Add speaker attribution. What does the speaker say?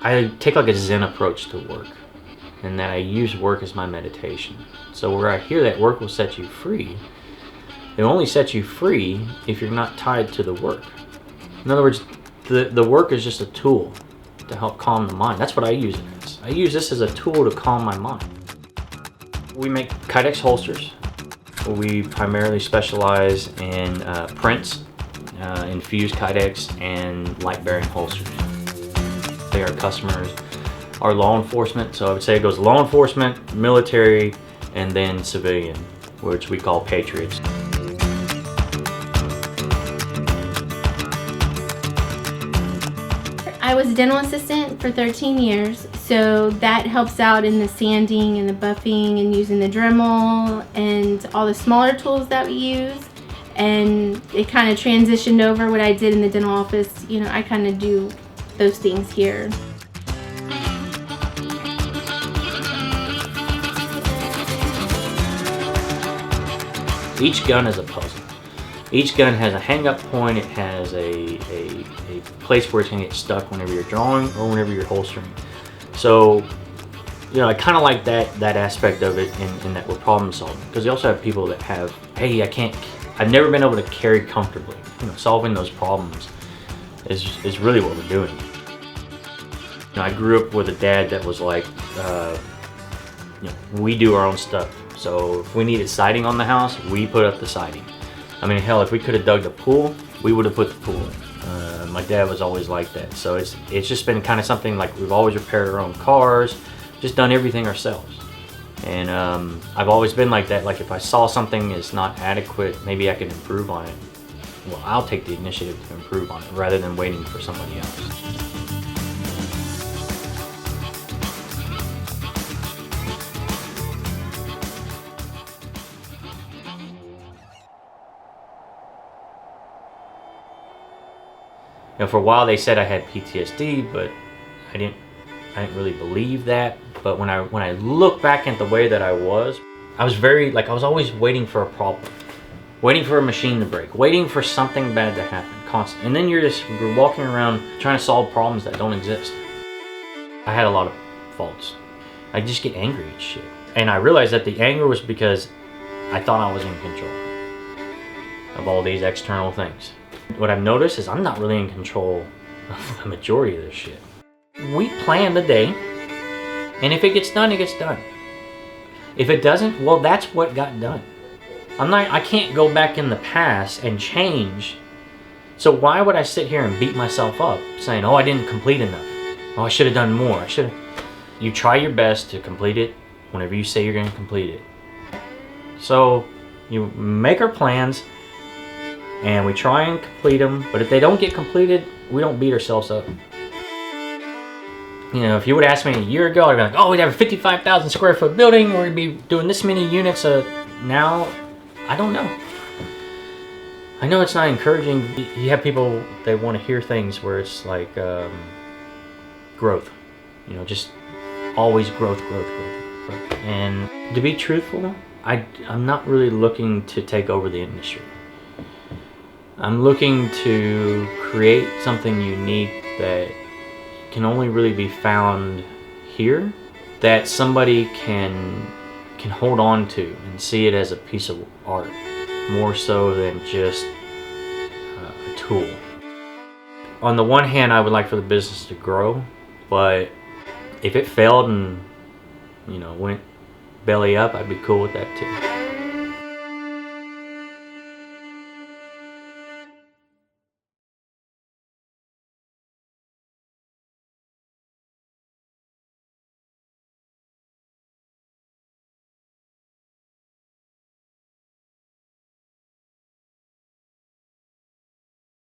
Speaker 1: I take like a Zen approach to work, and that I use work as my meditation. So where I hear that work will set you free, it only sets you free if you're not tied to the work. In other words, the work is just a tool to help calm the mind. That's what I use it as. I use this as a tool to calm my mind. We make Kydex holsters. We primarily specialize in prints, infused Kydex, and light-bearing holsters. They are customers are law enforcement, so I would say it goes law enforcement, military, and then civilian, which we call patriots.
Speaker 2: I was a dental assistant for 13 years, so that helps out in the sanding and the buffing and using the Dremel and all the smaller tools that we use. And it kind of transitioned over what I did in the dental office. You know, I kind of do those things here.
Speaker 1: Each gun is a puzzle. Each gun has a hang-up point. It has a place where it's going to get stuck whenever you're drawing or whenever you're holstering. So, you know, I kind of like that aspect of it in that we're problem solving. Because you also have people that have, hey, I've never been able to carry comfortably. You know, solving those problems is really what we're doing. You know, I grew up with a dad that was like, you know, we do our own stuff. So if we needed siding on the house, we put up the siding. I mean, hell, if we could have dug the pool, we would have put the pool in. My dad was always like that. So it's just been kind of something like we've always repaired our own cars, just done everything ourselves. And I've always been like that. Like if I saw something is not adequate, maybe I can improve on it. Well, I'll take the initiative to improve on it rather than waiting for somebody else. You know, for a while they said I had PTSD, but I didn't really believe that. But when I look back at the way that I was I was always waiting for a problem, waiting for a machine to break, waiting for something bad to happen, constant. And then you're walking around trying to solve problems that don't exist. I had a lot of faults. I just get angry at shit, and I realized that the anger was because I thought I was in control of all these external things. What I've noticed is I'm not really in control of the majority of this shit. We plan the day, and if it gets done, it gets done. If it doesn't, well, that's what got done. I can't go back in the past and change. So why would I sit here and beat myself up saying, oh, I didn't complete enough. Oh, I should have done more. You try your best to complete it whenever you say you're going to complete it. So you make our plans, and we try and complete them, but if they don't get completed, we don't beat ourselves up. You know, if you would ask me a year ago, I'd be like, oh, we'd have a 55,000 square foot building, we'd be doing this many units. Now, I don't know. I know it's not encouraging. You have people, they want to hear things where it's like growth. You know, just always growth. And to be truthful, I'm not really looking to take over the industry. I'm looking to create something unique that can only really be found here, that somebody can hold on to and see it as a piece of art, more so than just a tool. On the one hand, I would like for the business to grow, but if it failed and, you know, went belly up, I'd be cool with that too.